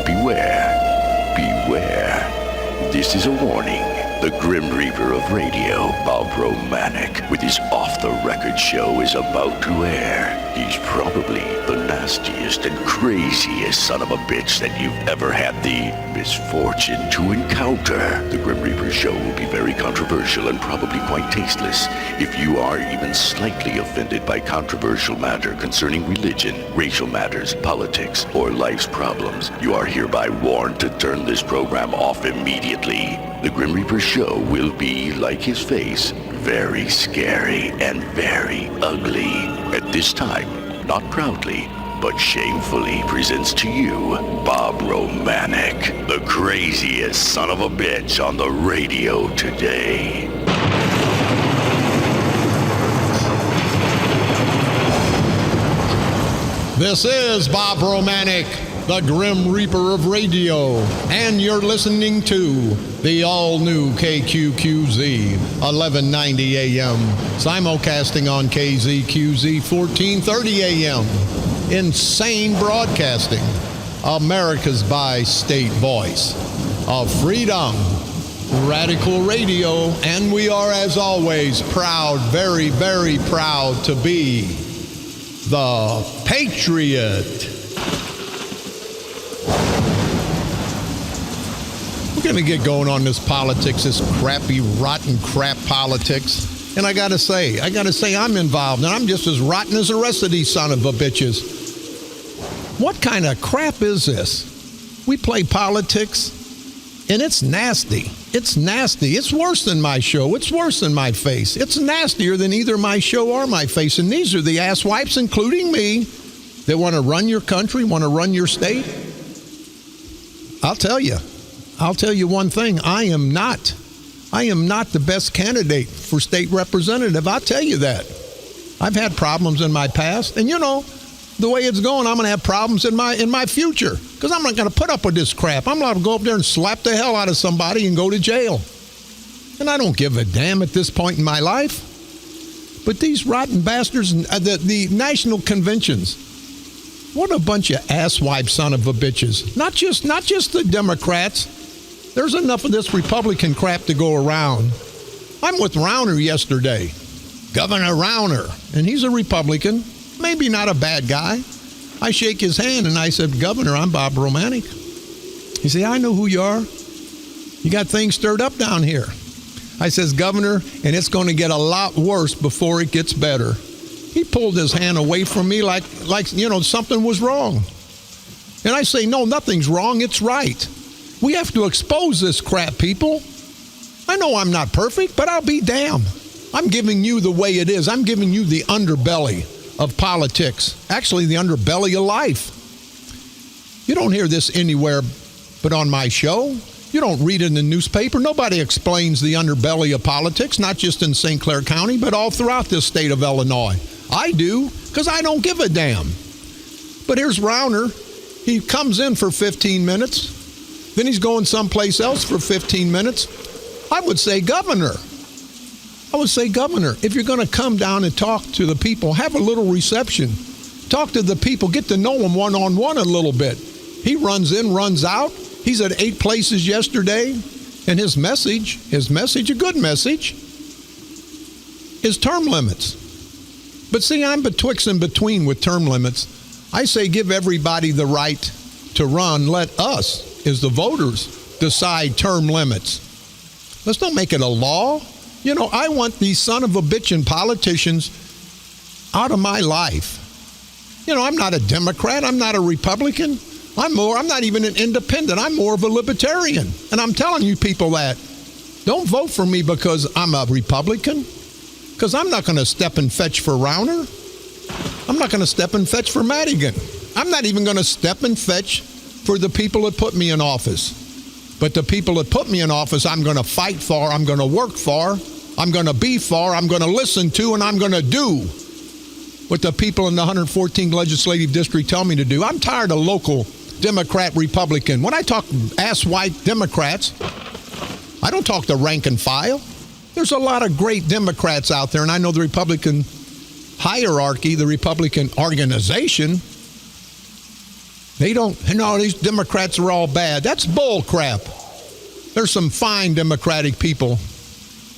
beware, beware. This is a warning. The Grim Reaper of Radio, Bob Romanik, with his off-the-record show is about to air. He's probably the nastiest and craziest son of a bitch that you've ever had the misfortune to encounter. The Grim Reaper show will be very controversial and probably quite tasteless. If you are even slightly offended by controversial matter concerning religion, racial matters, politics, or life's problems, you are hereby warned to turn this program off immediately. The Grim Reaper show will be, like his face, very scary and very ugly. At this time, not proudly, but shamefully presents to you Bob Romanik, the craziest son of a bitch on the radio today. This is Bob Romanik, the Grim Reaper of Radio, and you're listening to the all-new KQQZ 1190 AM, simulcasting on KZQZ 1430 AM. Insane broadcasting, America's bi-state voice of freedom, radical radio, and we are, as always, proud, very, very proud to be the Patriot. We're going to get going on this politics, this crappy, rotten crap politics. And I got to say I'm involved, and I'm just as rotten as the rest of these son of a bitches. What kind of crap is this? We play politics, and it's nasty. It's nasty. It's worse than my show. It's worse than my face. It's nastier than either my show or my face. And these are the asswipes, including me, that want to run your country, want to run your state. I'll tell you one thing. I am not the best candidate for state representative. I'll tell you that. I've had problems in my past, and you know, the way it's going, I'm going to have problems in my future, because I'm not going to put up with this crap. I'm allowed to go up there and slap the hell out of somebody and go to jail. And I don't give a damn at this point in my life. But these rotten bastards, the national conventions, what a bunch of asswipe son of a bitches. Not just the Democrats. There's enough of this Republican crap to go around. I'm with Rauner yesterday, Governor Rauner, and he's a Republican, maybe not a bad guy. I shake his hand and I said, Governor, I'm Bob Romanik. He said, I know who you are. You got things stirred up down here. I says, Governor, and it's going to get a lot worse before it gets better. He pulled his hand away from me like something was wrong. And I say, no, nothing's wrong. It's right. We have to expose this crap, people. I know I'm not perfect, but I'll be damned. I'm giving you the way it is. I'm giving you the underbelly of politics. Actually, the underbelly of life. You don't hear this anywhere but on my show. You don't read it in the newspaper. Nobody explains the underbelly of politics, not just in St. Clair County, but all throughout this state of Illinois. I do, because I don't give a damn. But here's Rauner. He comes in for 15 minutes. Then he's going someplace else for 15 minutes. I would say, Governor, if you're going to come down and talk to the people, have a little reception. Talk to the people. Get to know them one-on-one a little bit. He runs in, runs out. He's at 8 places yesterday. And his message, a good message, is term limits. But see, I'm betwixt and between with term limits. I say give everybody the right to run. Let us, as the voters, decide term limits. Let's not make it a law. You know, I want these son of a bitchin' politicians out of my life. You know, I'm not a Democrat. I'm not a Republican. I'm not even an independent. I'm more of a libertarian. And I'm telling you people that. Don't vote for me because I'm a Republican. Because I'm not going to step and fetch for Rauner. I'm not going to step and fetch for Madigan. I'm not even going to step and fetch for the people that put me in office. But the people that put me in office, I'm going to fight for, I'm going to work for, I'm going to be for, I'm going to listen to, and I'm going to do what the people in the 114th Legislative District tell me to do. I'm tired of local Democrat, Republican. When I talk ass-white Democrats, I don't talk to rank and file. There's a lot of great Democrats out there, and I know the Republican hierarchy, the Republican organization, They don't, these Democrats are all bad. That's bull crap. There's some fine Democratic people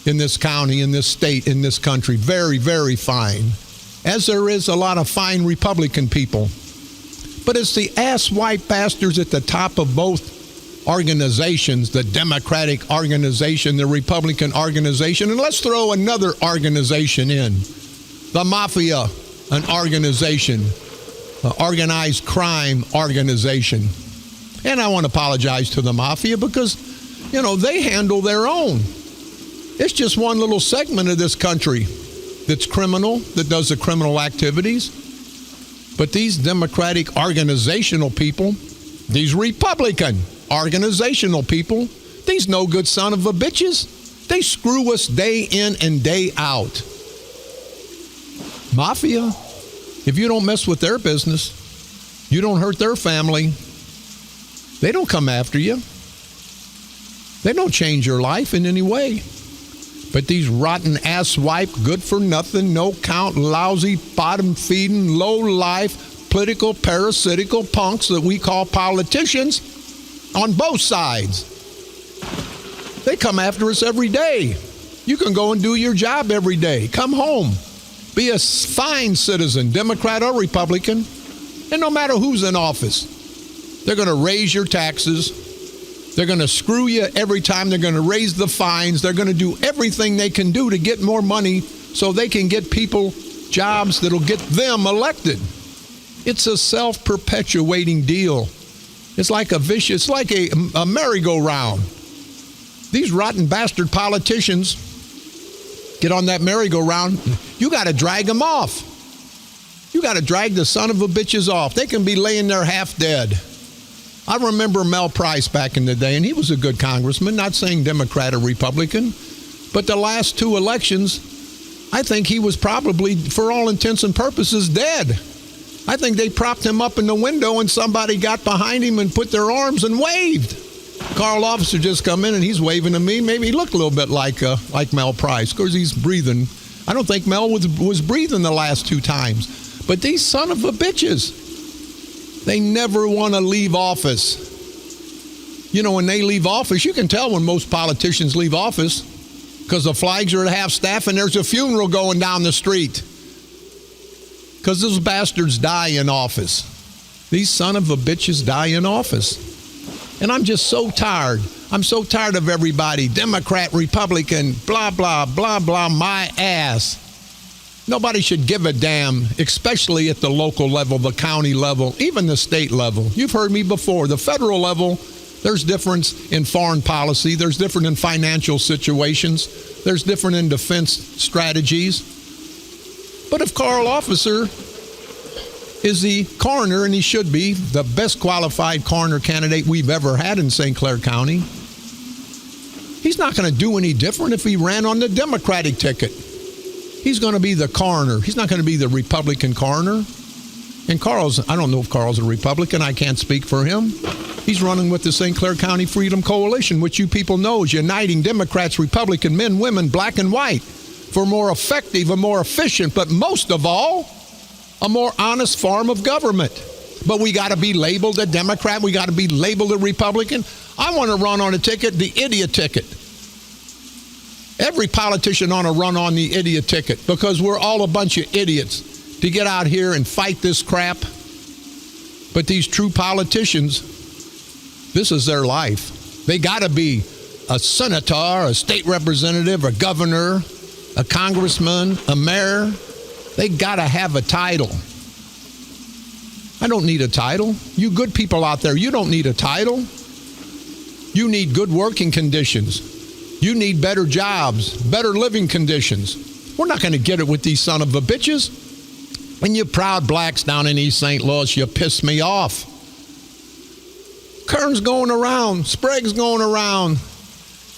in this county, in this state, in this country. Very, very fine. As there is a lot of fine Republican people. But it's the ass-wipe bastards at the top of both organizations, the Democratic organization, the Republican organization, and let's throw another organization in. The mafia, an organization, an organized crime organization. And I want to apologize to the mafia because, they handle their own. It's just one little segment of this country that's criminal, that does the criminal activities. But these Democratic organizational people, these Republican organizational people, these no good son of a bitches, they screw us day in and day out. Mafia, if you don't mess with their business, you don't hurt their family, they don't come after you. They don't change your life in any way. But these rotten ass-wipe, good-for-nothing, no-count, lousy, bottom-feeding, low-life, political, parasitical punks that we call politicians on both sides. They come after us every day. You can go and do your job every day. Come home. Be a fine citizen, Democrat or Republican. And no matter who's in office, they're going to raise your taxes. They're going to screw you every time. They're going to raise the fines. They're going to do everything they can do to get more money so they can get people jobs that'll get them elected. It's a self-perpetuating deal. It's like a merry-go-round. These rotten bastard politicians get on that merry-go-round. You got to drag them off. You got to drag the son of a bitches off. They can be laying there half dead. I remember Mel Price back in the day, and he was a good congressman, not saying Democrat or Republican, but the last two elections, I think he was probably, for all intents and purposes, dead. I think they propped him up in the window and somebody got behind him and put their arms and waved. Carl Officer just come in and he's waving to me. Maybe he looked a little bit like Mel Price because he's breathing. I don't think Mel was breathing the last two times. But these son of a bitches, they never want to leave office. When they leave office, you can tell when most politicians leave office because the flags are at half staff and there's a funeral going down the street. Because those bastards die in office. These son of a bitches die in office. And I'm just so tired. I'm so tired of everybody. Democrat, Republican, blah, blah, blah, blah, my ass. Nobody should give a damn, especially at the local level, the county level, even the state level. You've heard me before. The federal level, there's difference in foreign policy. There's different in financial situations. There's different in defense strategies. But if Carl Officer is the coroner, and he should be the best qualified coroner candidate we've ever had in St. Clair County, he's not going to do any different if he ran on the Democratic ticket. He's going to be the coroner. He's not going to be the Republican coroner. And I don't know if Carl's a Republican. I can't speak for him. He's running with the St. Clair County Freedom Coalition, which you people know is uniting Democrats, Republican, men, women, black and white, for a more effective, a more efficient, but most of all, a more honest form of government. But we got to be labeled a Democrat. We got to be labeled a Republican. I want to run on a ticket, the idiot ticket. Every politician ought to run on the idiot ticket because we're all a bunch of idiots to get out here and fight this crap. But these true politicians, this is their life. They got to be a senator, a state representative, a governor, a congressman, a mayor. They got to have a title. I don't need a title. You good people out there, you don't need a title. You need good working conditions. You need better jobs, better living conditions. We're not going to get it with these son of a bitches. And you proud blacks down in East St. Louis, you piss me off. Kern's going around. Sprague's going around.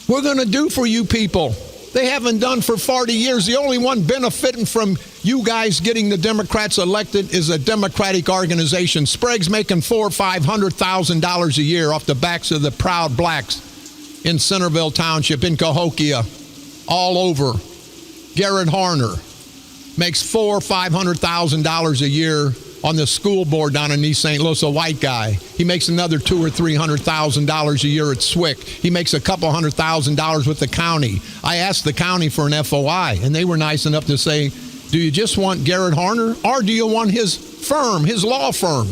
We're going to do for you people. They haven't done for 40 years. The only one benefiting from you guys getting the Democrats elected is a Democratic organization. Sprague's making $400,000 or $500,000 a year off the backs of the proud blacks in Centerville Township, in Cahokia, all over. Garrett Harner makes $400,000 or $500,000 a year on the school board down in East St. Louis, a white guy. He makes another $200,000 or $300,000 a year at SWIC. He makes a couple $100,000 with the county. I asked the county for an FOI, and they were nice enough to say, do you just want Garrett Harner, or do you want his firm, his law firm?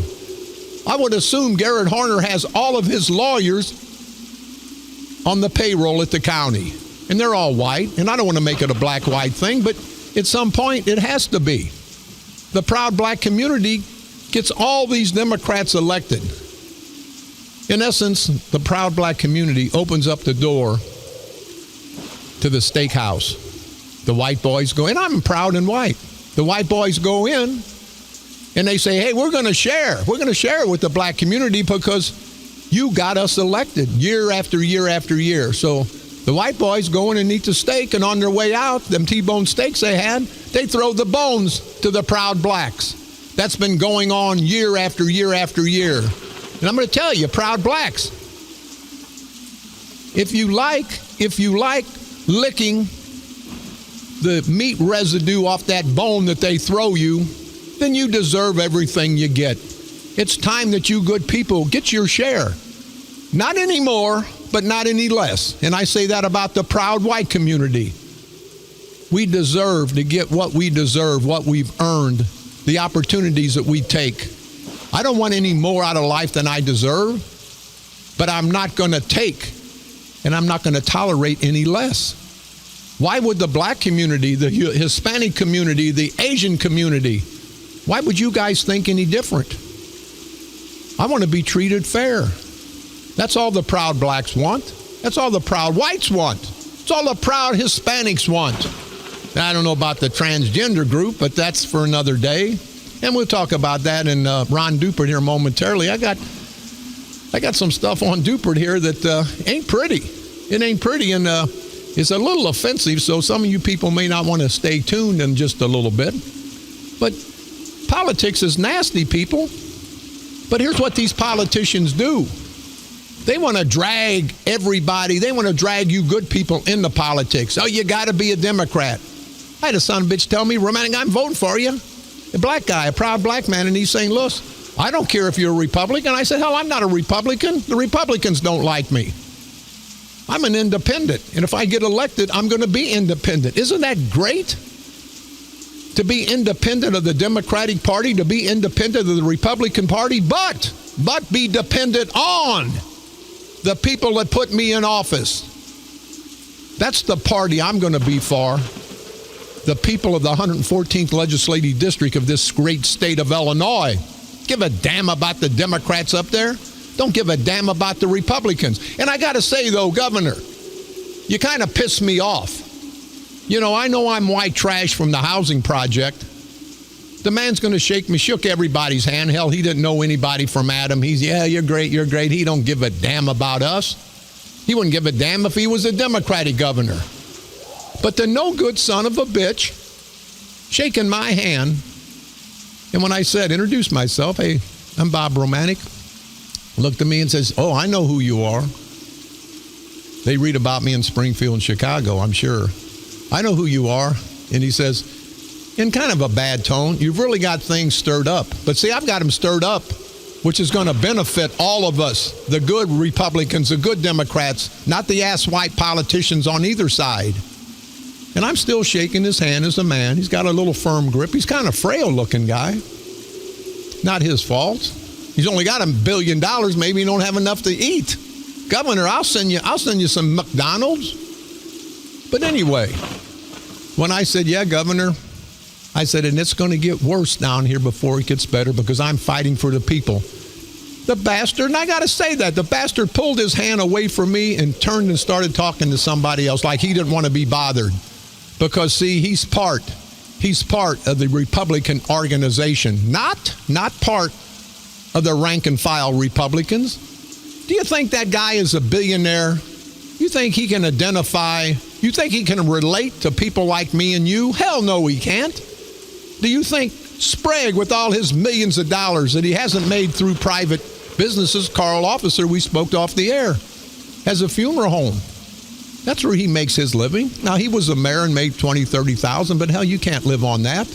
I would assume Garrett Harner has all of his lawyers on the payroll at the county. And they're all white, and I don't want to make it a black-white thing, but at some point it has to be. The proud black community gets all these Democrats elected. In essence, the proud black community opens up the door to the steakhouse. The white boys go in. I'm proud and white. The white boys go in, and they say, hey, we're going to share. We're going to share it with the black community because you got us elected year after year after year. So the white boys go in and eat the steak, and on their way out, them T-bone steaks they had, they throw the bones to the proud blacks. That's been going on year after year after year. And I'm going to tell you, proud blacks, if you like licking the meat residue off that bone that they throw you, then you deserve everything you get. It's time that you good people get your share. Not anymore, but not any less. And I say that about the proud white community. We deserve to get what we deserve, what we've earned, the opportunities that we take. I don't want any more out of life than I deserve, but I'm not going to take, and I'm not going to tolerate any less. Why would the black community, the Hispanic community, the Asian community, why would you guys think any different? I want to be treated fair. That's all the proud blacks want. That's all the proud whites want. It's all the proud Hispanics want. I don't know about the transgender group, but that's for another day. And we'll talk about that in Ron Dupert here momentarily. I got some stuff on Dupert here that ain't pretty. It ain't pretty, and it's a little offensive, so some of you people may not want to stay tuned in just a little bit. But politics is nasty, people. But here's what these politicians do. They want to drag everybody. They want to drag you good people into politics. Oh, you got to be a Democrat. I had a son of a bitch tell me, Romanik, I'm voting for you. A black guy, a proud black man in East St. Louis. I don't care if you're a Republican. I said, hell, I'm not a Republican. The Republicans don't like me. I'm an independent. And if I get elected, I'm going to be independent. Isn't that great? To be independent of the Democratic Party, to be independent of the Republican Party, but be dependent on the people that put me in office. That's the party I'm going to be for. The people of the 114th Legislative District of this great state of Illinois. Give a damn about the Democrats up there. Don't give a damn about the Republicans. And I got to say, though, Governor, you kind of pissed me off. You know I'm white trash from the housing project. The man's going to shook everybody's hand. Hell, he didn't know anybody from Adam. Yeah, you're great. He don't give a damn about us. He wouldn't give a damn if he was a Democratic governor. But the no good son of a bitch shaking my hand. And when I introduce myself, hey, I'm Bob Romanik, looked at me and says, oh, I know who you are. They read about me in Springfield and Chicago, I'm sure. I know who you are. And he says, in kind of a bad tone, you've really got things stirred up. But see, I've got them stirred up, which is going to benefit all of us, the good Republicans, the good Democrats, not the ass white politicians on either side. And I'm still shaking his hand as a man. He's got a little firm grip. He's kind of frail looking guy. Not his fault. He's only got $1 billion. Maybe he don't have enough to eat. Governor, I'll send you some McDonald's. But anyway, when I said, yeah, Governor, I said, and it's going to get worse down here before it gets better because I'm fighting for the people. The bastard, and I got to say that, the bastard pulled his hand away from me and turned and started talking to somebody else like he didn't want to be bothered. Because, see, he's part of the Republican organization, not part of the rank and file Republicans. Do you think that guy is a billionaire? You think he can identify? You think he can relate to people like me and you? Hell no, he can't. Do you think Sprague, with all his millions of dollars that he hasn't made through private businesses, Carl Officer, we spoke off the air, has a funeral home? That's where he makes his living. Now, he was a mayor and made $20,000, $30,000, but hell, you can't live on that.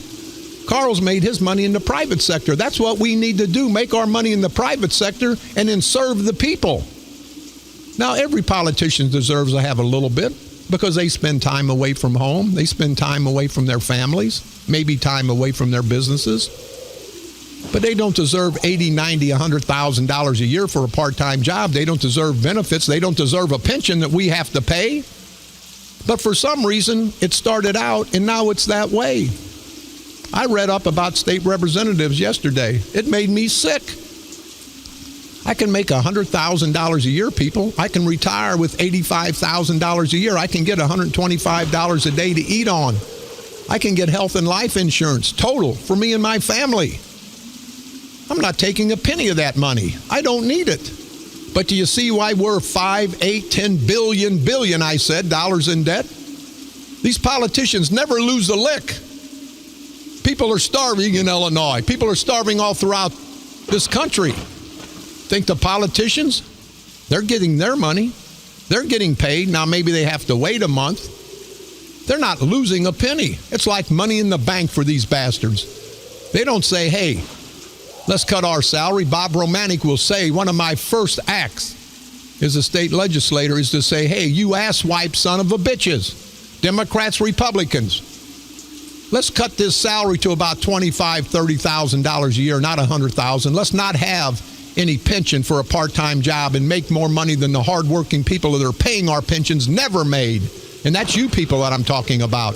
Carl's made his money in the private sector. That's what we need to do, make our money in the private sector and then serve the people. Now, every politician deserves to have a little bit because they spend time away from home. They spend time away from their families, maybe time away from their businesses. But they don't deserve $80,000, $90,000, $100,000 a year for a part-time job. They don't deserve benefits. They don't deserve a pension that we have to pay. But for some reason, it started out, and now it's that way. I read up about state representatives yesterday. It made me sick. I can make $100,000 a year, people. I can retire with $85,000 a year. I can get $125 a day to eat on. I can get health and life insurance total for me and my family. I'm not taking a penny of that money. I don't need it. But do you see why we're 5, 8, 10 billion, I said, dollars in debt? These politicians never lose a lick. People are starving in Illinois. People are starving all throughout this country. Think the politicians? They're getting their money. They're getting paid. Now maybe they have to wait a month. They're not losing a penny. It's like money in the bank for these bastards. They don't say, hey, let's cut our salary. Bob Romanik will say, one of my first acts as a state legislator is to say, hey, you asswipe son of a bitches, Democrats, Republicans. Let's cut this salary to about $25,000, $30,000 a year, not $100,000. Let's not have any pension for a part-time job and make more money than the hardworking people that are paying our pensions never made. And that's you people that I'm talking about.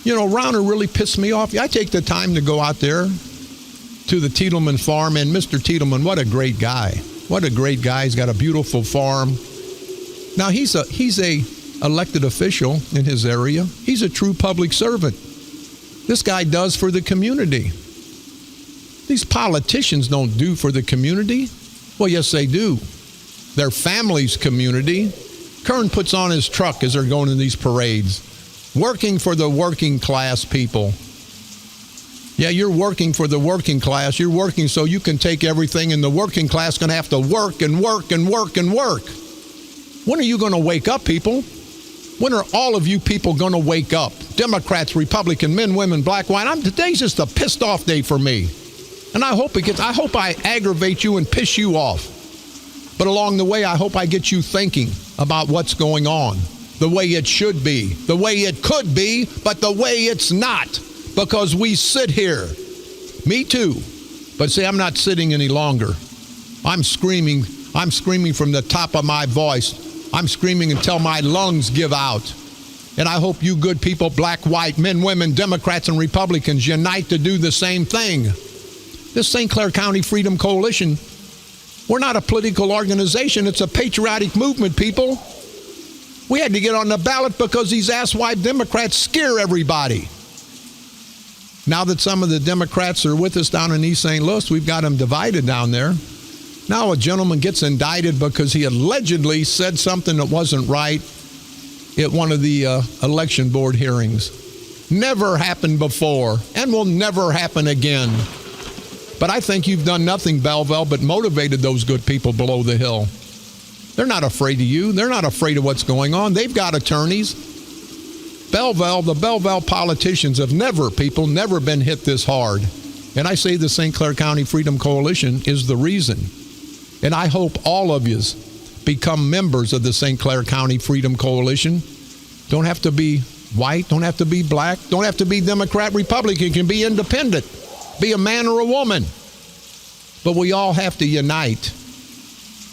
You know, Rauner really pissed me off. I take the time to go out there to the Tiedelman farm, and Mr. Tiedelman, what a great guy. What a great guy. He's got a beautiful farm. Now, he's a elected official in his area. He's a true public servant. This guy does for the community. These politicians don't do for the community. Well, yes, they do. Their family's community. Kern puts on his truck as they're going to these parades. Working for the working class people. Yeah, you're working for the working class. You're working so you can take everything, and the working class is going to have to work and work and work and work. When are you going to wake up, people? When are all of you people going to wake up? Democrats, Republican, men, women, black, white. Today's just a pissed off day for me. And I hope I aggravate you and piss you off. But along the way, I hope I get you thinking about what's going on. The way it should be, the way it could be, but the way it's not. Because we sit here. Me too. But see, I'm not sitting any longer. I'm screaming from the top of my voice. I'm screaming until my lungs give out. And I hope you good people, black, white, men, women, Democrats, and Republicans, unite to do the same thing. This St. Clair County Freedom Coalition, we're not a political organization. It's a patriotic movement, people. We had to get on the ballot because these asswipe Democrats scare everybody. Now that some of the Democrats are with us down in East St. Louis, we've got them divided down there. Now a gentleman gets indicted because he allegedly said something that wasn't right at one of the election board hearings. Never happened before and will never happen again. But I think you've done nothing, Belleville, but motivated those good people below the hill. They're not afraid of you. They're not afraid of what's going on. They've got attorneys. Belleville, the Belleville politicians have never been hit this hard. And I say the St. Clair County Freedom Coalition is the reason. And I hope all of you become members of the St. Clair County Freedom Coalition. Don't have to be white, don't have to be black, don't have to be Democrat, Republican. You can be independent, be a man or a woman. But we all have to unite.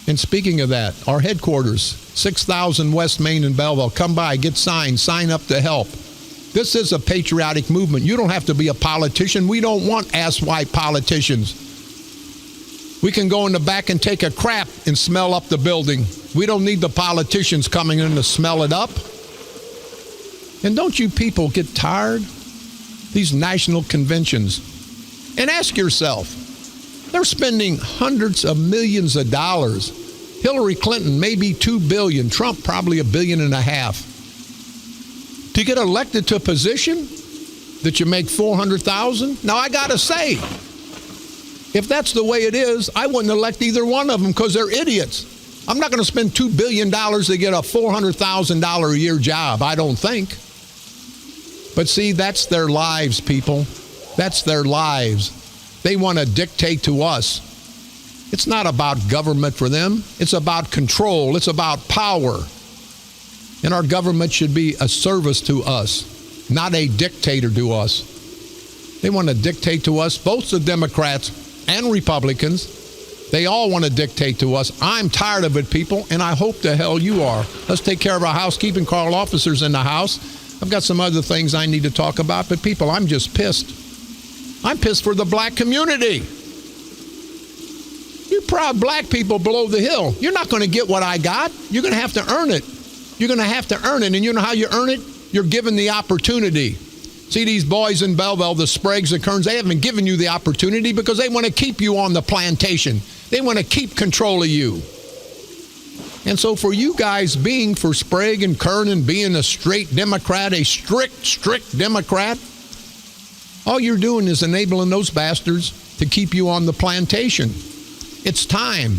And speaking of that, our headquarters, 6000 West Main in Belleville. Come by, get signed, sign up to help. This is a patriotic movement. You don't have to be a politician. We don't want asswipe politicians. We can go in the back and take a crap and smell up the building. We don't need the politicians coming in to smell it up. And don't you people get tired? These national conventions. And ask yourself, they're spending hundreds of millions of dollars. Hillary Clinton, maybe $2 billion. Trump, probably $1.5 billion. To get elected to a position that you make $400,000? Now, I got to say, if that's the way it is, I wouldn't elect either one of them because they're idiots. I'm not going to spend $2 billion to get a $400,000 a year job, I don't think. But see, that's their lives, people. That's their lives. They want to dictate to us. It's not about government for them. It's about control. It's about power. And our government should be a service to us, not a dictator to us. They want to dictate to us, both the Democrats and Republicans. They all want to dictate to us. I'm tired of it, people, and I hope the hell you are. Let's take care of our housekeeping. Call officers in the house. I've got some other things I need to talk about, but people, I'm just pissed. I'm pissed for the black community. You proud black people below the hill, you're not going to get what I got. You're going to have to earn it. You're going to have to earn it, and you know how you earn it? You're given the opportunity. See, these boys in Belleville, the Spragues, the Kerns, they haven't given you the opportunity because they want to keep you on the plantation. They want to keep control of you. And so for you guys being for Sprague and Kern and being a straight Democrat, a strict Democrat, all you're doing is enabling those bastards to keep you on the plantation. It's time.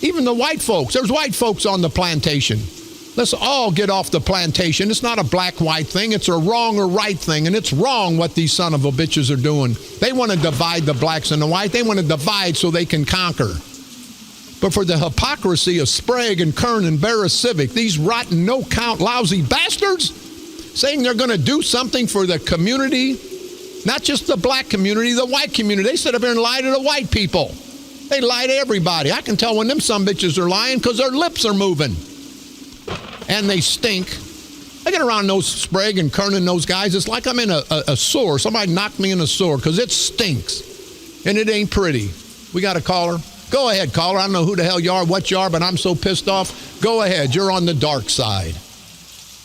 Even the white folks, there's white folks on the plantation. Let's all get off the plantation. It's not a black-white thing. It's a wrong or right thing, and it's wrong what these son of a bitches are doing. They want to divide the blacks and the white. They want to divide so they can conquer. But for the hypocrisy of Sprague and Kern and Barris Civic, these rotten, no-count, lousy bastards saying they're going to do something for the community, not just the black community, the white community. They sit up here and lie to the white people. They lie to everybody. I can tell when them some bitches are lying because their lips are moving. And they stink. I get around those Sprague and Kern and those guys. It's like I'm in a sore. Somebody knocked me in a sore because it stinks. And it ain't pretty. We got a caller. Go ahead, caller. I don't know who the hell you are, what you are, but I'm so pissed off. Go ahead. You're on the dark side.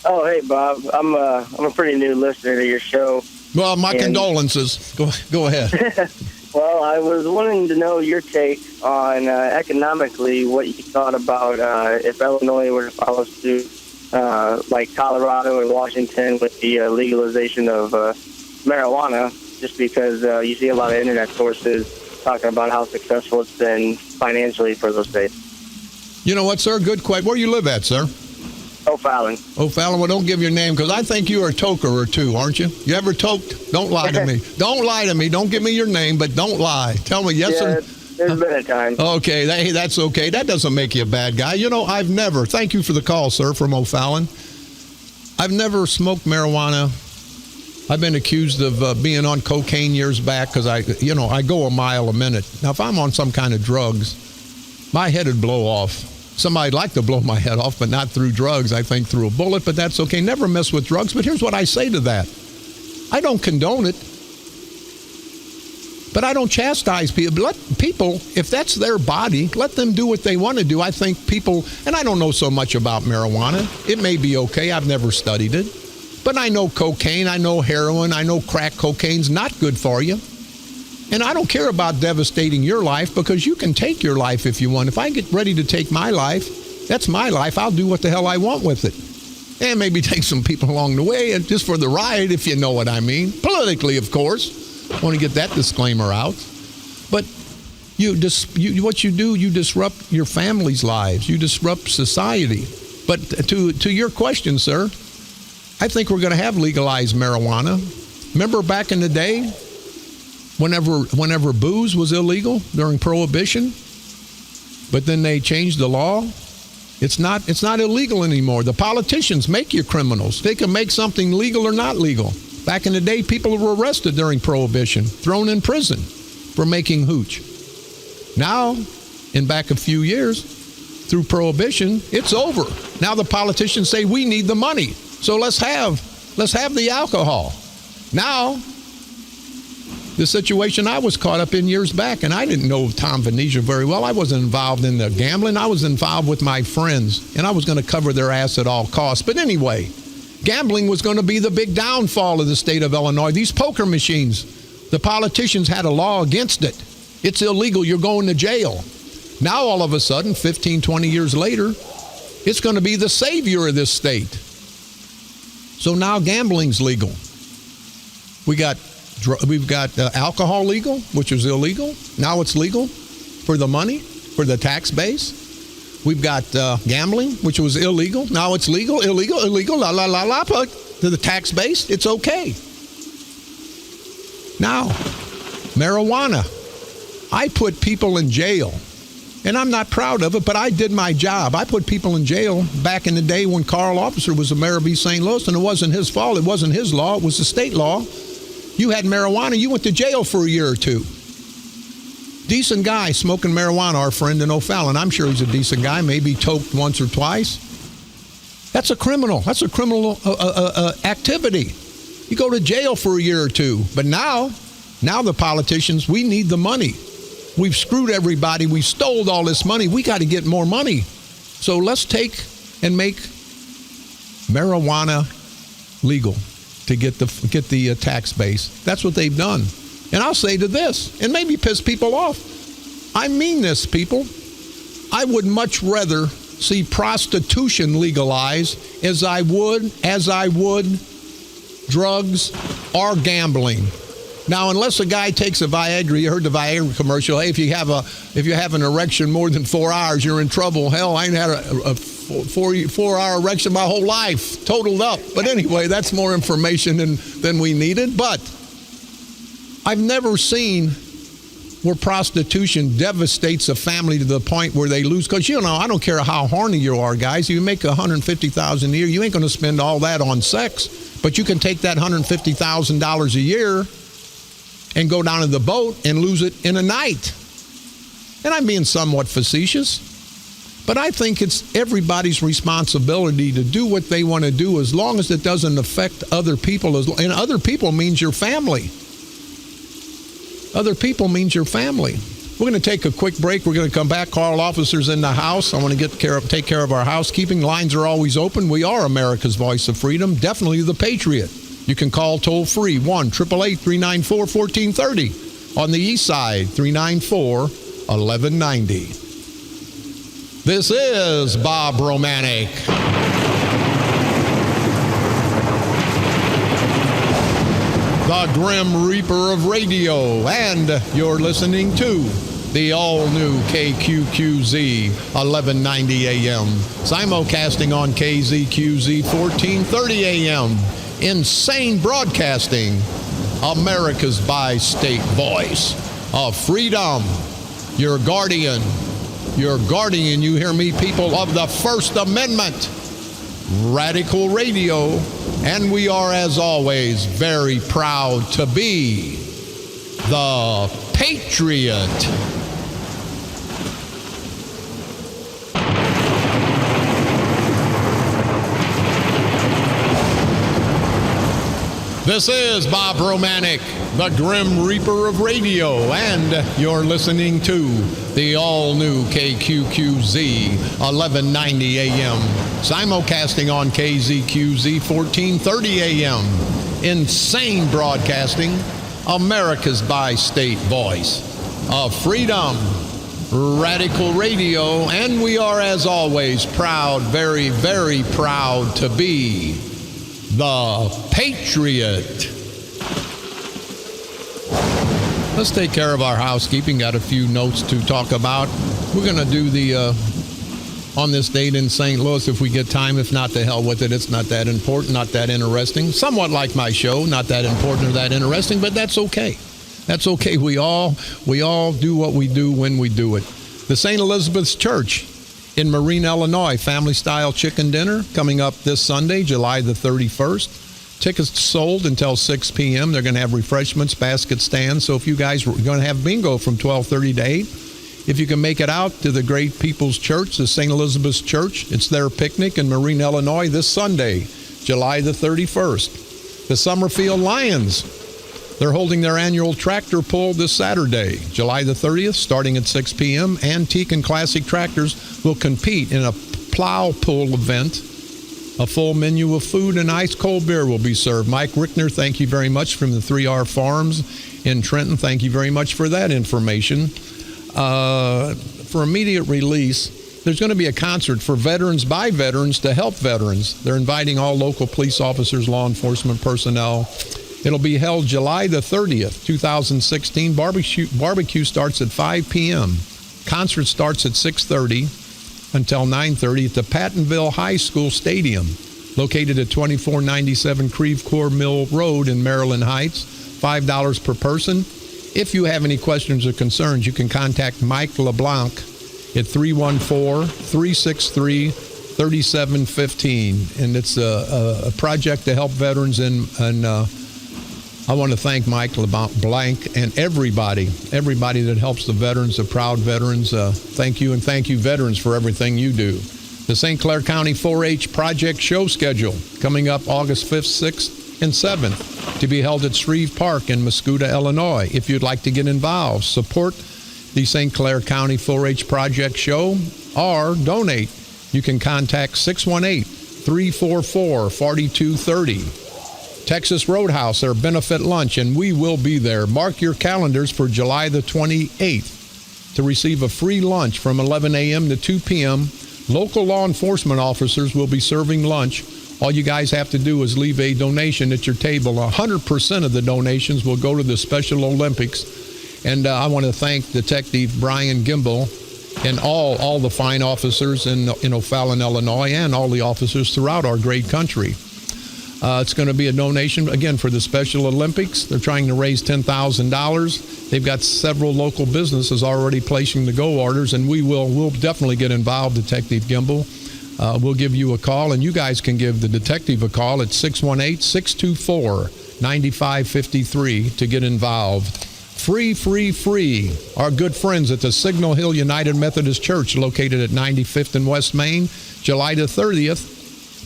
Oh, hey, Bob. I'm a pretty new listener to your show. Well, my condolences. Go ahead. Well, I was wanting to know your take on economically what you thought about if Illinois were to follow suit, like Colorado and Washington with the legalization of marijuana, just because you see a lot of internet sources talking about how successful it's been financially for those states. You know what, sir? Good question. Where you live at, sir? O'Fallon. O'Fallon, well, don't give your name, because I think you are a toker or two, aren't you? You ever toked? Don't lie to me. Don't lie to me. Don't give me your name, but don't lie. Tell me yes or... There's been a time. Okay, that's okay. That doesn't make you a bad guy. You know, I've never... Thank you for the call, sir, from O'Fallon. I've never smoked marijuana. I've been accused of being on cocaine years back because I go a mile a minute. Now, if I'm on some kind of drugs, my head would blow off. Somebody'd like to blow my head off, but not through drugs. I think through a bullet, but that's okay. Never mess with drugs. But here's what I say to that. I don't condone it, but I don't chastise people. Let people, if that's their body, let them do what they want to do. I think people, and I don't know so much about marijuana. It may be okay. I've never studied it. But I know cocaine, I know heroin, I know crack cocaine's not good for you. And I don't care about devastating your life because you can take your life if you want. If I get ready to take my life, that's my life. I'll do what the hell I want with it. And maybe take some people along the way and just for the ride, if you know what I mean. Politically, of course. I want to get that disclaimer out. But what you do, you disrupt your family's lives. You disrupt society. But to your question, sir, I think we're going to have legalized marijuana. Remember back in the day? Whenever booze was illegal during Prohibition, but then they changed the law. It's not illegal anymore. The politicians make you criminals. They can make something legal or not legal. Back in the day, people were arrested during Prohibition, thrown in prison for making hooch. Now, in back a few years, through Prohibition, it's over. Now the politicians say we need the money, so let's have the alcohol. Now, the situation I was caught up in years back, and I didn't know Tom Venetia very well. I wasn't involved in the gambling. I was involved with my friends, and I was going to cover their ass at all costs. But anyway, gambling was going to be the big downfall of the state of Illinois. These poker machines, the politicians had a law against it. It's illegal. You're going to jail. Now, all of a sudden, 15, 20 years later, it's going to be the savior of this state. So now gambling's legal. We've got alcohol legal, which is illegal. Now it's legal for the money, for the tax base. We've got gambling, which was illegal. Now it's legal, illegal, la, la, la, la. But to the tax base, it's okay. Now, Marijuana. I put people in jail. And I'm not proud of it, but I did my job. I put people in jail back in the day when Carl Officer was the mayor of East St. Louis, and it wasn't his fault. It wasn't his law. It was the state law. You had marijuana. You went to jail for a year or two. Decent guy smoking marijuana, our friend in O'Fallon. I'm sure he's a decent guy. Maybe toked once or twice. That's a criminal. That's a criminal activity. You go to jail for a year or two. But now the politicians, we need the money. We've screwed everybody. We stole all this money. We got to get more money. So let's take and make marijuana legal to get the tax base. That's what they've done. And I'll say to this, and maybe piss people off. I mean this, people. I would much rather see prostitution legalized as I would drugs or gambling. Now, unless a guy takes a Viagra, you heard the Viagra commercial. Hey, if you have an erection more than 4 hours, you're in trouble. Hell, I ain't had a 4-hour erection my whole life, totaled up. But anyway, that's more information than we needed. But I've never seen where prostitution devastates a family to the point where they lose. Because, I don't care how horny you are, guys. You make $150,000 a year, you ain't going to spend all that on sex. But you can take that $150,000 a year and go down to the boat and lose it in a night. And I'm being somewhat facetious, but I think it's everybody's responsibility to do what they want to do as long as it doesn't affect other people. And other people means your family. Other people means your family. We're going to take a quick break. We're going to come back. Carl Officer's in the house. I want to take care of our housekeeping. Lines are always open. We are America's voice of freedom. Definitely the Patriot. You can call toll-free 1-888-394-1430. On the east side, 394-1190. This is Bob Romanik. The Grim Reaper of radio. And you're listening to the all-new KQQZ 1190 AM. Simulcasting on KZQZ 1430 AM. Insane broadcasting, America's bi-state voice of freedom. Your guardian, you hear me, people of the First Amendment, Radical Radio, and we are, as always, very proud to be the Patriot. This is Bob Romanik, the Grim Reaper of radio, and you're listening to the all-new KQQZ 1190 AM, simulcasting on KZQZ 1430 AM. Insane broadcasting, America's bi-state voice of freedom, Radical Radio, and we are, as always, proud, very, very proud to be the Patriot. Let's take care of our housekeeping. Got a few notes to talk about. We're going to do the on this date in St. Louis if we get time. If not, to hell with it. It's not that important, not that interesting. Somewhat like my show, not that important or that interesting, but that's okay. That's okay. We all do what we do when we do it. The St. Elizabeth's Church in Marine, Illinois, family-style chicken dinner coming up this Sunday, July the 31st. Tickets sold until 6 p.m. They're going to have refreshments, basket stands. So if you guys are going to have bingo from 12:30 to 8, if you can make it out to the Great People's Church, the St. Elizabeth's Church, it's their picnic in Marine, Illinois this Sunday, July the 31st. The Summerfield Lions, they're holding their annual tractor pull this Saturday, July the 30th, starting at 6 p.m. Antique and classic tractors will compete in a plow pull event. A full menu of food and ice-cold beer will be served. Mike Rickner, thank you very much, from the 3R Farms in Trenton. Thank you very much for that information. For immediate release, there's going to be a concert for veterans by veterans to help veterans. They're inviting all local police officers, law enforcement personnel. It'll be held July the 30th, 2016. Barbecue starts at 5 p.m. Concert starts at 6:30 until 9:30 at the Pattonville High School Stadium, located at 2497 Creve Coeur Mill Road in Maryland Heights. $5 per person. If you have any questions or concerns, you can contact Mike LeBlanc at 314-363-3715. And it's a project to help veterans. And I want to thank Mike LeBlanc and everybody that helps the veterans, the proud veterans. Thank you, and thank you, veterans, for everything you do. The St. Clair County 4-H Project Show schedule coming up August 5th, 6th, and 7th to be held at Shreve Park in Mascoutah, Illinois. If you'd like to get involved, support the St. Clair County 4-H Project Show or donate, you can contact 618-344-4230. Texas Roadhouse, their benefit lunch, and we will be there. Mark your calendars for July the 28th to receive a free lunch from 11 a.m. to 2 p.m. Local law enforcement officers will be serving lunch. All you guys have to do is leave a donation at your table. 100% of the donations will go to the Special Olympics. And I want to thank Detective Brian Gimble and all the fine officers in O'Fallon, Illinois, and all the officers throughout our great country. It's going to be a donation, again, for the Special Olympics. They're trying to raise $10,000. They've got several local businesses already placing the go orders, and we'll definitely get involved, Detective Gimble. We'll give you a call, and you guys can give the detective a call at 618-624-9553 to get involved. Free. Our good friends at the Signal Hill United Methodist Church, located at 95th and West Main, July the 30th,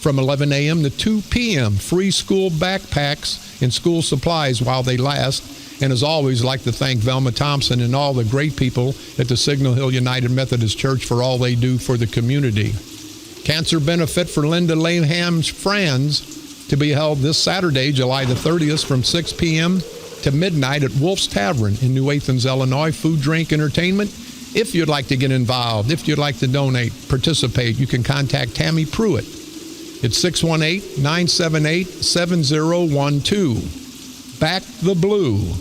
from 11 a.m. to 2 p.m. Free school backpacks and school supplies while they last. And as always, I'd like to thank Velma Thompson and all the great people at the Signal Hill United Methodist Church for all they do for the community. Cancer benefit for Linda Laham's friends to be held this Saturday, July the 30th, from 6 p.m. to midnight at Wolf's Tavern in New Athens, Illinois. Food, drink, entertainment. If you'd like to get involved, if you'd like to donate, participate, you can contact Tammy Pruitt. It's 618-978-7012. Back the Blue,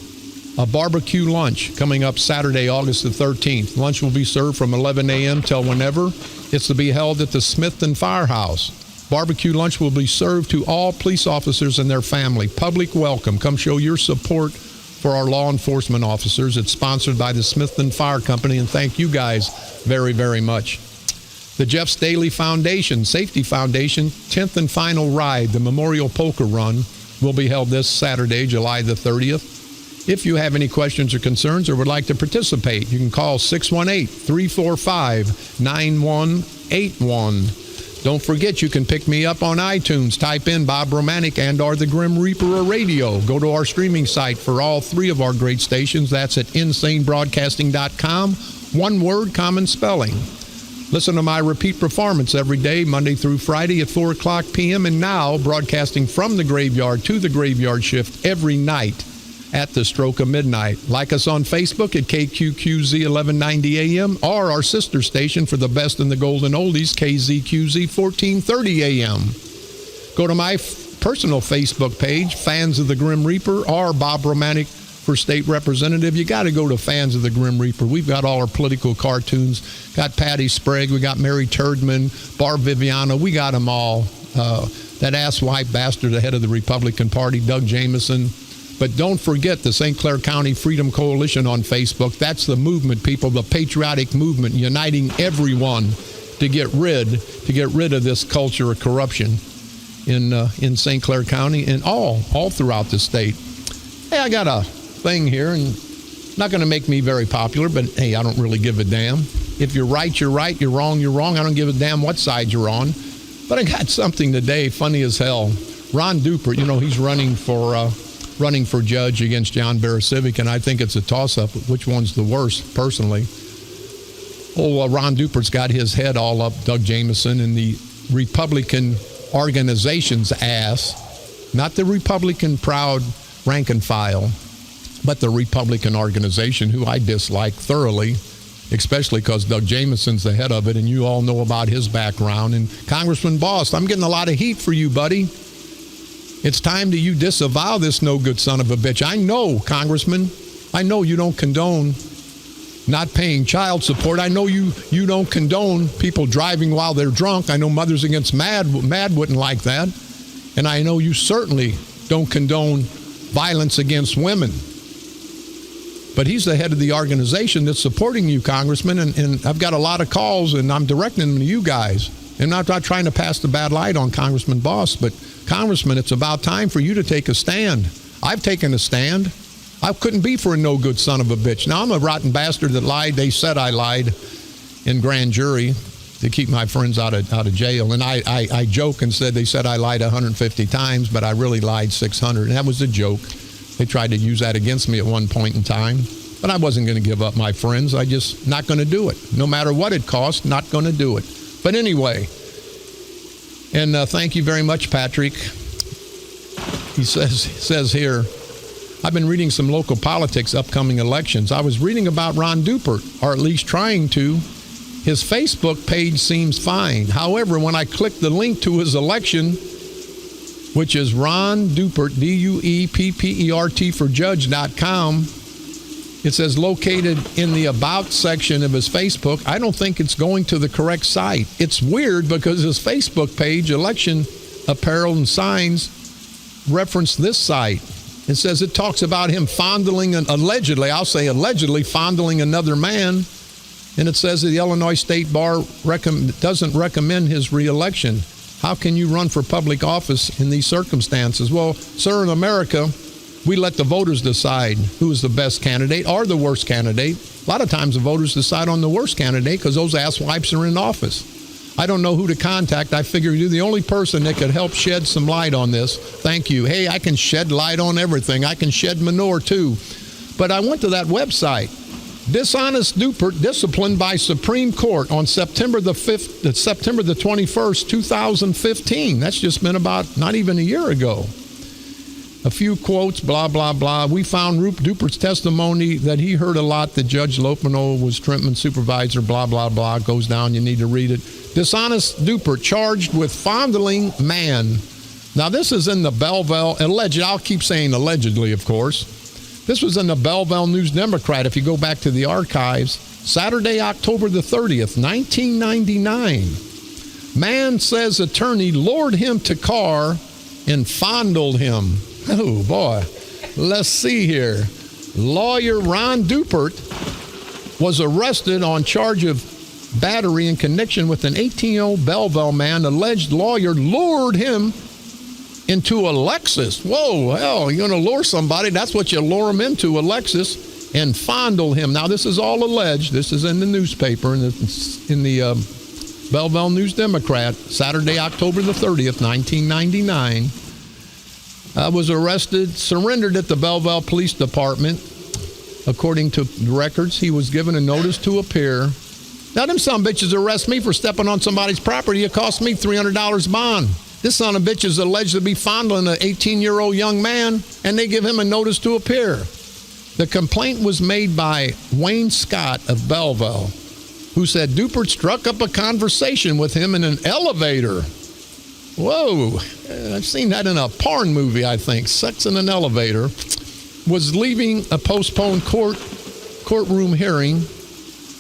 a barbecue lunch coming up Saturday, August the 13th. Lunch will be served from 11 a.m. till whenever. It's to be held at the Smithton Firehouse. Barbecue lunch will be served to all police officers and their family. Public welcome. Come show your support for our law enforcement officers. It's sponsored by the Smithton Fire Company, and thank you guys very, very much. The Jeff Staley Foundation, Safety Foundation, 10th and final ride, the Memorial Polka Run, will be held this Saturday, July the 30th. If you have any questions or concerns or would like to participate, you can call 618-345-9181. Don't forget, you can pick me up on iTunes. Type in Bob Romanik and or the Grim Reaper of Radio. Go to our streaming site for all three of our great stations. That's at insanebroadcasting.com. One word, common spelling. Listen to my repeat performance every day, Monday through Friday at 4 o'clock p.m. And now broadcasting from the graveyard to the graveyard shift every night at the stroke of midnight. Like us on Facebook at KQQZ 1190 AM or our sister station for the best in the golden oldies, KZQZ 1430 AM. Go to my personal Facebook page, Fans of the Grim Reaper, or Bob Romanik for state representative. You got to go to Fans of the Grim Reaper. We've got all our political cartoons. Got Patty Sprague. We got Mary Turdman, Barb Viviano. We got them all. That asswipe bastard, the head of the Republican Party, Doug Jamison. But don't forget the St. Clair County Freedom Coalition on Facebook. That's the movement, people, the patriotic movement, uniting everyone to get rid of this culture of corruption in St. Clair County and all throughout the state. Hey, I got a thing here, and not going to make me very popular, but hey, I don't really give a damn. If you're right, you're right. You're wrong, you're wrong. I don't give a damn what side you're on. But I got something today, funny as hell. Ron Duper, he's running for judge against John Barasiewicz, and I think it's a toss-up which one's the worst, personally. Ron Duper's got his head all up Doug Jamison and the Republican organization's ass, not the Republican proud rank and file, but the Republican organization, who I dislike thoroughly, especially because Doug Jamison's the head of it, and you all know about his background. And Congressman Bost, I'm getting a lot of heat for you, buddy. It's time that you disavow this no-good son of a bitch. I know, Congressman, I know you don't condone not paying child support. I know you don't condone people driving while they're drunk. I know Mothers Against Mad wouldn't like that. And I know you certainly don't condone violence against women. But he's the head of the organization that's supporting you, Congressman, and I've got a lot of calls, and I'm directing them to you guys. And I'm not trying to pass the bad light on Congressman Boss, but Congressman, it's about time for you to take a stand. I've taken a stand. I couldn't be for a no-good son of a bitch. Now, I'm a rotten bastard that lied. They said I lied in grand jury to keep my friends out of jail. And I joke and said they said I lied 150 times, but I really lied 600. And that was a joke. They tried to use that against me at one point in time. But I wasn't going to give up my friends. I just not going to do it. No matter what it cost, not going to do it. But anyway, and thank you very much, Patrick. He says here, I've been reading some local politics, upcoming elections. I was reading about Ron Dupert, or at least trying to. His Facebook page seems fine. However, when I click the link to his election, which is Ron Dupert, DUEPPERT for judge.com, it says located in the About section of his Facebook. I don't think it's going to the correct site. It's weird because his Facebook page, Election Apparel and Signs, reference this site. It says it talks about him fondling, allegedly fondling another man. And it says that the Illinois State Bar doesn't recommend his reelection. How can you run for public office in these circumstances? Well, sir, in America, we let the voters decide who is the best candidate or the worst candidate. A lot of times the voters decide on the worst candidate because those asswipes are in office. I don't know who to contact. I figure you're the only person that could help shed some light on this. Thank you. Hey, I can shed light on everything. I can shed manure too. But I went to that website. Dishonest Dupert disciplined by Supreme Court on September the 21st, 2015. That's just been about not even a year ago. A few quotes, blah, blah, blah. We found Rupert Dupert's testimony that he heard a lot that Judge Lopino was Trentman's supervisor, blah, blah, blah. Goes down. You need to read it. Dishonest Dupert charged with fondling man. Now, this is in the Belleville, alleged. I'll keep saying allegedly, of course. This was in the Belleville News-Democrat, if you go back to the archives. Saturday, October the 30th, 1999. Man says attorney lured him to car and fondled him. Oh, boy. Let's see here. Lawyer Ron Dupert was arrested on charge of battery in connection with an 18-year-old Belleville man. Alleged lawyer lured him into a Lexus. Whoa, hell, you're going to lure somebody. That's what you lure them into, a Lexus, and fondle him. Now, this is all alleged. This is in the newspaper, in the Belleville News-Democrat, Saturday, October the 30th, 1999. Was arrested, surrendered at the Belleville Police Department. According to records, he was given a notice to appear. Now, them son of bitches arrest me for stepping on somebody's property. It cost me $300 bond. This son of bitch is alleged to be fondling an 18-year-old young man, and they give him a notice to appear. The complaint was made by Wayne Scott of Belleville, who said Dupert struck up a conversation with him in an elevator. Whoa, I've seen that in a porn movie, I think. Sex in an elevator. Was leaving a postponed courtroom hearing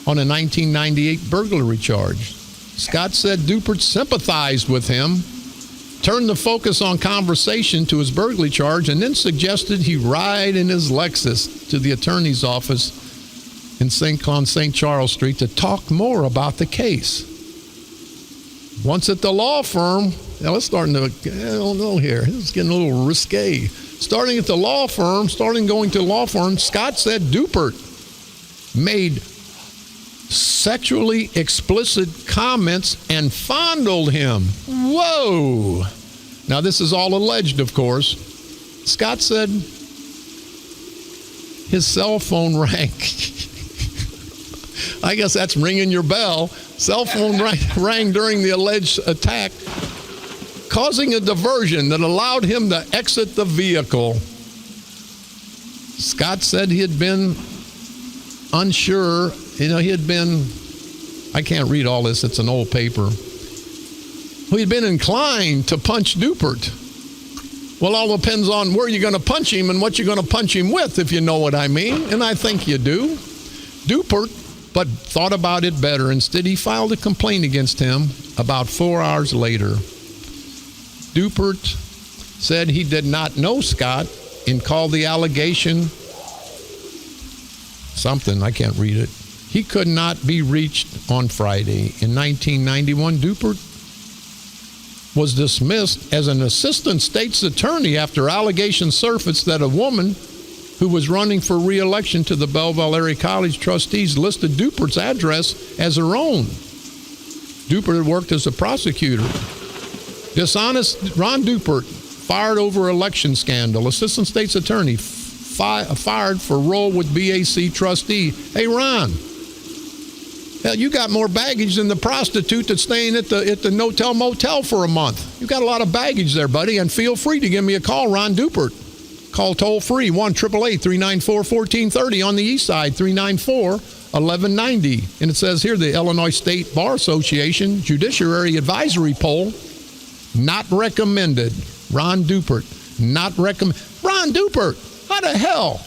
on a 1998 burglary charge. Scott said Dupert sympathized with him, turned the focus on conversation to his burglary charge, and then suggested he ride in his Lexus to the attorney's office on St. Charles Street to talk more about the case. Once at the law firm, now it's starting to, I don't know here, it's getting a little risque. Starting going to law firm, Scott said Dupert made sexually explicit comments and fondled him. Whoa! Now, this is all alleged, of course. Scott said his cell phone rang. I guess that's ringing your bell. Cell phone rang during the alleged attack, causing a diversion that allowed him to exit the vehicle. Scott said he had been unsure. I can't read all this, it's an old paper. He'd been inclined to punch Dupert. Well, all depends on where you're going to punch him and what you're going to punch him with, if you know what I mean, and I think you do. Dupert, but thought about it better. Instead, he filed a complaint against him about 4 hours later. Dupert said he did not know Scott and called the allegation something. I can't read it. He could not be reached on Friday. In 1991, Dupert was dismissed as an assistant state's attorney after allegations surfaced that a woman who was running for re-election to the Belleville Area College trustees listed Dupert's address as her own. Dupert had worked as a prosecutor. Dishonest Ron Dupert fired over election scandal. Assistant state's attorney fired for role with BAC trustee. Hey, Ron, hell, you got more baggage than the prostitute that's staying at the no-tell motel for a month. You got a lot of baggage there, buddy, and feel free to give me a call, Ron Dupert. Call toll-free, 1-888-394-1430 on the east side, 394-1190. And it says here, the Illinois State Bar Association Judiciary Advisory Poll, not recommended. Ron Dupert, not recommend. Ron Dupert, how the hell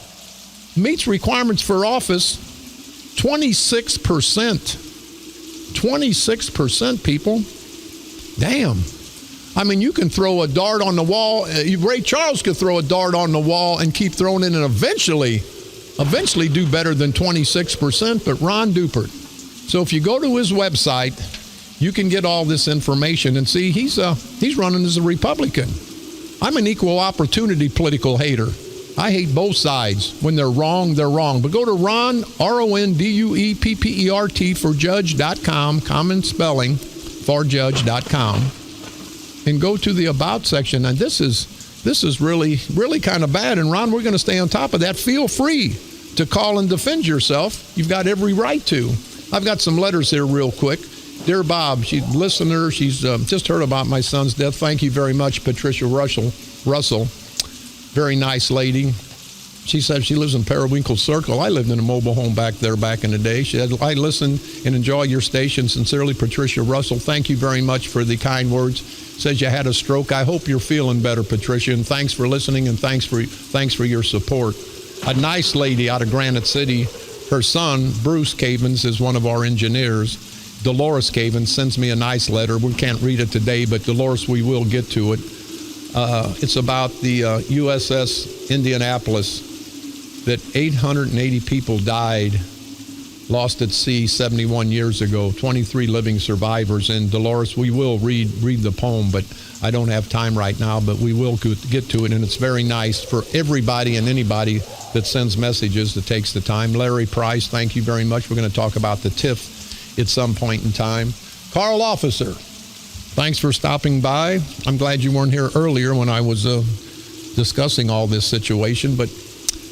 meets requirements for office? 26%. 26%, people. Damn. I mean, you can throw a dart on the wall. Ray Charles could throw a dart on the wall and keep throwing it and eventually do better than 26%, but Ron Dupert. So if you go to his website, you can get all this information and see he's running as a Republican. I'm an equal opportunity political hater. I hate both sides. When they're wrong, they're wrong. But go to Ron, RONDUEPPERT for judge.com, common spelling, forjudge.com, and go to the About section. And this is really, really kind of bad. And Ron, we're going to stay on top of that. Feel free to call and defend yourself. You've got every right to. I've got some letters here real quick. Dear Bob, she's a listener. She's just heard about my son's death. Thank you very much, Patricia Russell. Very nice lady. She said she lives in Periwinkle Circle. I lived in a mobile home back there back in the day. She said, I listen and enjoy your station. Sincerely, Patricia Russell. Thank you very much for the kind words. Says you had a stroke. I hope you're feeling better, Patricia, and thanks for listening and thanks for your support. A nice lady out of Granite City. Her son, Bruce Cavens, is one of our engineers. Dolores Cavens sends me a nice letter. We can't read it today, but Dolores, we will get to it. It's about the USS Indianapolis, that 880 people died, lost at sea 71 years ago, 23 living survivors. And Dolores, we will read the poem, but I don't have time right now, but we will get to it. And it's very nice for everybody and anybody that sends messages that takes the time. Larry Price, thank you very much. We're going to talk about the TIF at some point in time. Carl Officer, thanks for stopping by. I'm glad you weren't here earlier when I was discussing all this situation. But,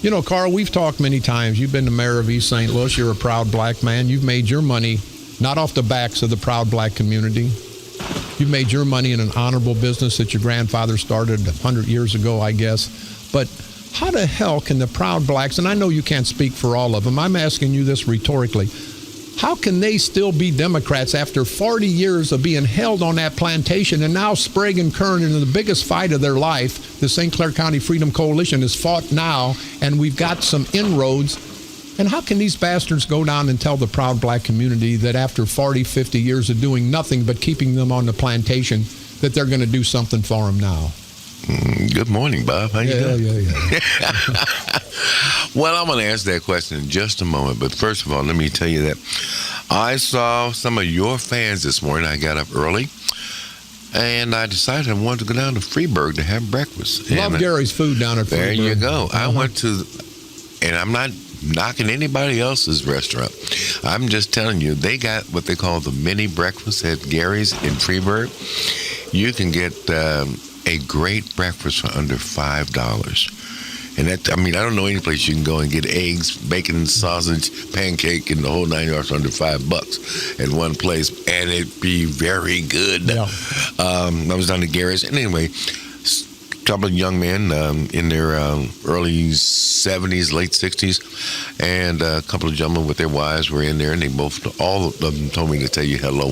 you know, Carl, we've talked many times. You've been the mayor of East St. Louis. You're a proud black man. You've made your money not off the backs of the proud black community. You've made your money in an honorable business that your grandfather started 100 years ago, I guess. But how the hell can the proud blacks, and I know you can't speak for all of them, I'm asking you this rhetorically, how can they still be Democrats after 40 years of being held on that plantation, and now Sprague and Kern, in the biggest fight of their life, the St. Clair County Freedom Coalition is fought now, and we've got some inroads. And how can these bastards go down and tell the proud black community that after 40, 50 years of doing nothing but keeping them on the plantation, that they're going to do something for them now? Good morning, Bob. How you doing? Yeah. Well, I'm going to answer that question in just a moment. But first of all, let me tell you that I saw some of your fans this morning. I got up early, and I decided I wanted to go down to Freeburg to have breakfast. Love Gary's food down at Freeburg. There you go. I went to, and I'm not knocking anybody else's restaurant. I'm just telling you, they got what they call the mini breakfast at Gary's in Freeburg. You can get a great breakfast for under $5. And that, I mean, I don't know any place you can go and get eggs, bacon, sausage, pancake, and the whole 9 yards for under $5 at one place, and it'd be very good. Yeah. I was down to Gary's, and anyway, a couple of young men in their early 70s, late 60s, and a couple of gentlemen with their wives were in there, and all of them told me to tell you hello.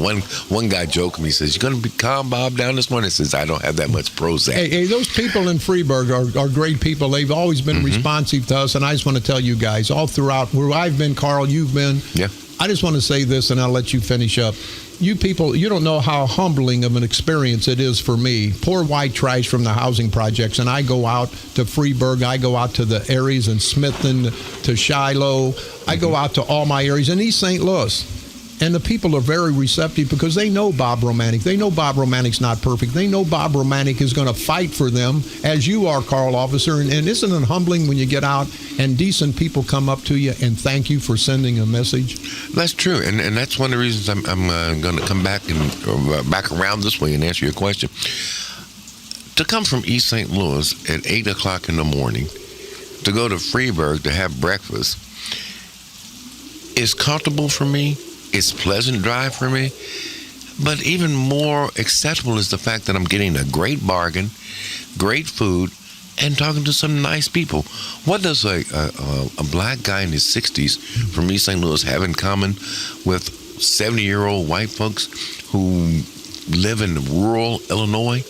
One guy joked me, he says, "You going to be calm, Bob, down this morning?" He says, "I don't have that much Prozac." Hey, those people in Freeburg are great people. They've always been responsive to us, and I just want to tell you guys, all throughout where I've been, Carl, you've been. Yeah. I just want to say this, and I'll let you finish up. you people, you don't know how humbling of an experience it is for me. Poor white trash from the housing projects, and I go out to Freeburg, I go out to the areas in Smithton, to Shiloh, I go out to all my areas in East St. Louis. And the people are very receptive because they know Bob Romanik. They know Bob Romanik's not perfect. They know Bob Romanik is going to fight for them, as you are, Carl Officer. And isn't it humbling when you get out and decent people come up to you and thank you for sending a message? That's true, and that's one of the reasons I'm going to come back and back around this way and answer your question. To come from East St. Louis at 8 o'clock in the morning, to go to Freeburg to have breakfast, is comfortable for me. It's a pleasant drive for me. But even more acceptable is the fact that I'm getting a great bargain, great food, and talking to some nice people. What does a black guy in his 60s from East St. Louis have in common with 70-year-old white folks who live in rural Illinois?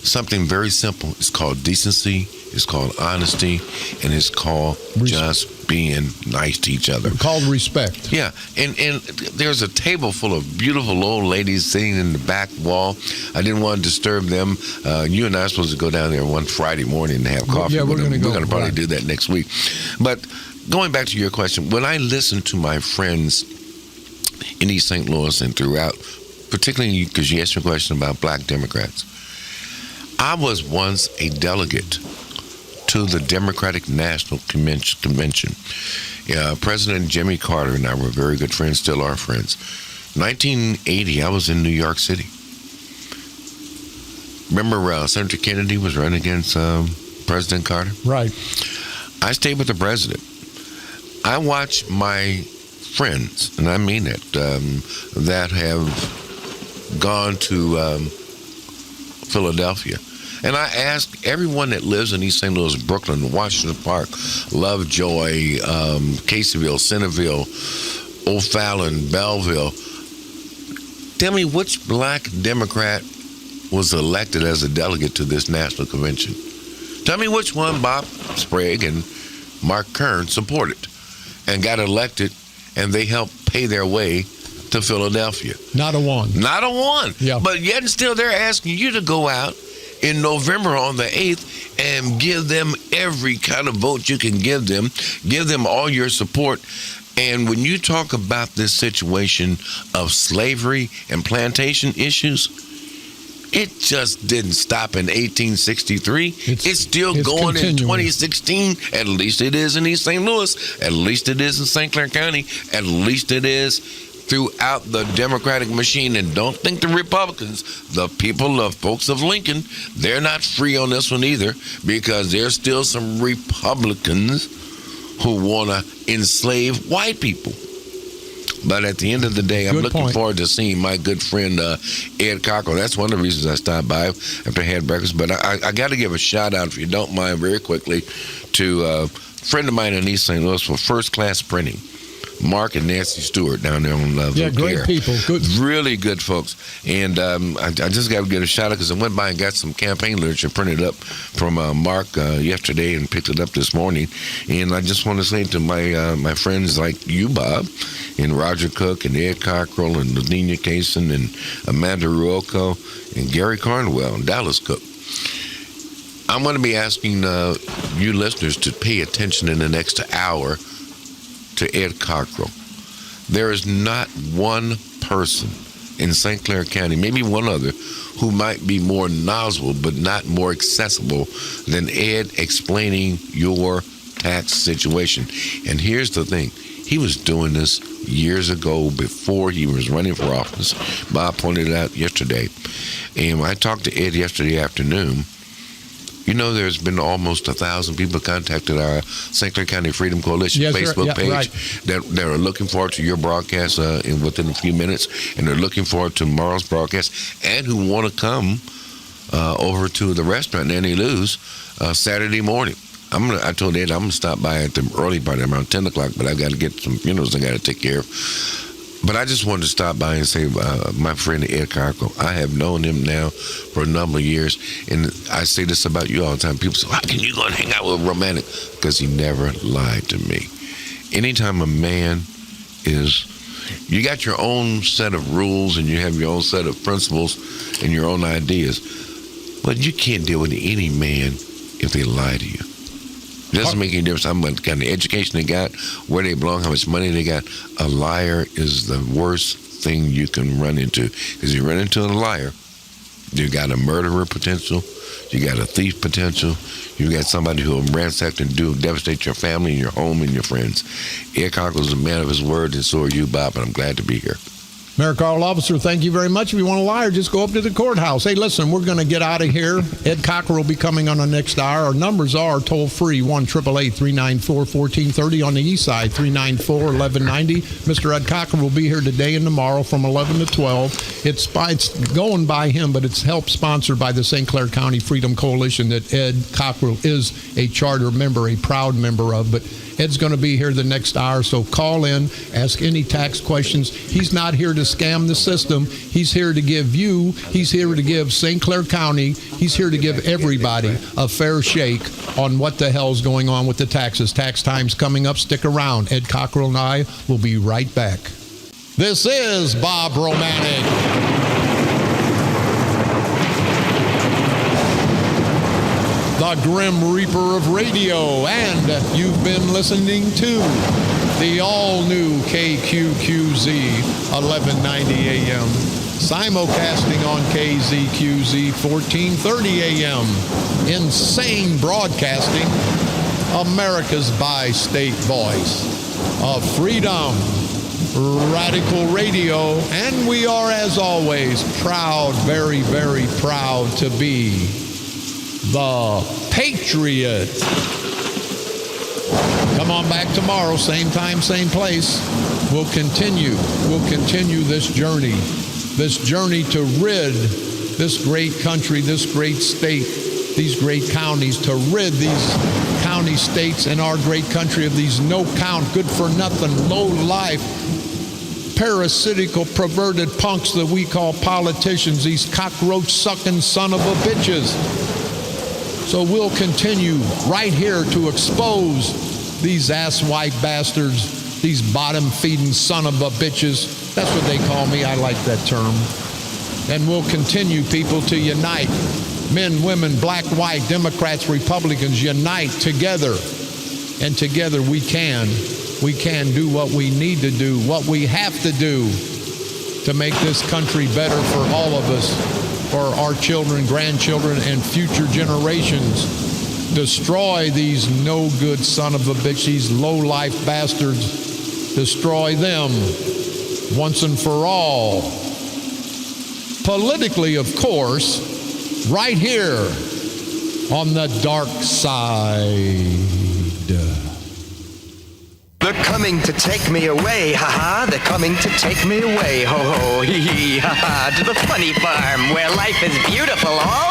Something very simple. It's called decency, it's called honesty, and it's called just being nice to each other. Called respect. Yeah, and there's a table full of beautiful old ladies sitting in the back wall. I didn't want to disturb them. You and I are supposed to go down there one Friday morning and have coffee. Yeah, we're going to go. We're going to probably do that next week. But going back to your question, when I listen to my friends in East St. Louis and throughout, particularly because you asked me a question about black Democrats, I was once a delegate to the Democratic National Convention. President Jimmy Carter and I were very good friends, still are friends. 1980, I was in New York City. Remember Senator Kennedy was running against President Carter? Right. I stayed with the president. I watched my friends, and I mean it, that have gone to Philadelphia. And I asked everyone that lives in East St. Louis, Brooklyn, Washington Park, Lovejoy, Caseyville, Centerville, O'Fallon, Belleville, tell me which black Democrat was elected as a delegate to this national convention. Tell me which one Bob Sprague and Mark Kern supported and got elected, and they helped pay their way to Philadelphia. Not a one. Not a one. Yeah. But yet and still they're asking you to go out in November on the 8th and give them every kind of vote you can give them all your support. And when you talk about this situation of slavery and plantation issues, it just didn't stop in 1863. It's still going continuing. In 2016. At least it is in East St. Louis. At least it is in St. Clair County. At least it is throughout the Democratic machine. And don't think the Republicans, the people, the folks of Lincoln, they're not free on this one either, because there's still some Republicans who want to enslave white people. But at the end of the day, I'm looking forward to seeing my good friend Ed Cockrell. That's one of the reasons I stopped by after I had breakfast. But I got to give a shout out, if you don't mind, very quickly, to a friend of mine in East St. Louis for First Class Printing. Mark and Nancy Stewart down there on yeah, great Care. People, good, really good folks. And I just got to get a shout out because I went by and got some campaign literature printed up from Mark yesterday and picked it up this morning. And I just want to say to my friends like you, Bob, and Roger Cook and Ed Cockrell and Lavinia Kaysen and Amanda Ruocco and Gary Carnwell and Dallas Cook, I'm going to be asking you listeners to pay attention in the next hour to Ed Cockrell. There is not one person in St. Clair County, maybe one other, who might be more knowledgeable but not more accessible than Ed explaining your tax situation. And here's the thing. He was doing this years ago before he was running for office. Bob pointed it out yesterday. And when I talked to Ed yesterday afternoon, you know, there's been almost 1,000 people contacted our St. Clair County Freedom Coalition Facebook page that are looking forward to your broadcast within a few minutes, and they're looking forward to tomorrow's broadcast, and who want to come over to the restaurant, Nanny Lou's, Saturday morning. I told Ed I'm going to stop by at the early part, around 10 o'clock, but I've got to get some funerals I got to take care of. But I just wanted to stop by and say, my friend Ed Cockrell, I have known him now for a number of years, and I say this about you all the time. People say, how can you go and hang out with Romanik? Because he never lied to me. Anytime a man is You got your own set of rules and you have your own set of principles and your own ideas. But you can't deal with any man if they lie to you. It doesn't make any difference how much kind of education they got, where they belong, how much money they got. A liar is the worst thing you can run into. Because you run into a liar, you got a murderer potential, you got a thief potential, you got somebody who will ransack and devastate your family and your home and your friends. Ed Cockrell is a man of his word, and so are you, Bob, and I'm glad to be here. Mayor Carl Officer, thank you very much. If you want a liar, just go up to the courthouse. Hey, listen, we're going to get out of here. Ed Cockrell will be coming on the next hour. Our numbers are toll-free, 1-888-394-1430 on the east side, 394-1190. Mr. Ed Cockrell will be here today and tomorrow from 11 to 12. It's going by him, but it's help sponsored by the St. Clair County Freedom Coalition that Ed Cockrell is a charter member, a proud member of. But Ed's going to be here the next hour, so call in, ask any tax questions. He's not here to scam the system. He's here to give he's here to give St. Clair County, he's here to give everybody a fair shake on what the hell's going on with the taxes. Tax time's coming up. Stick around. Ed Cockrell and I will be right back. This is Bob Romanik. The Grim Reaper of radio, and you've been listening to the all-new KQQZ 1190 AM, simulcasting on KZQZ 1430 AM, insane broadcasting, America's bi-state voice of freedom, radical radio, and we are, as always, proud, very, very proud to be the Patriot. Come on back tomorrow, same time, same place. We'll continue this journey to rid this great country, this great state, these great counties, to rid these county states and our great country of these no-count, good-for-nothing, low-life, parasitical, perverted punks that we call politicians, these cockroach-sucking son of a bitches. So we'll continue right here to expose these ass-white bastards, these bottom-feeding son of a bitches. That's what they call me. I like that term. And we'll continue, people, to unite. Men, women, black, white, Democrats, Republicans, unite together. And together we can do what we need to do, what we have to do to make this country better for all of us, for our children, grandchildren, and future generations. Destroy these no-good son of a bitch, these low-life bastards. Destroy them once and for all. Politically, of course, right here on the dark side. They're coming to take me away, ha-ha. They're coming to take me away, ho-ho, hee-hee, ha-ha. To the funny farm where life is beautiful all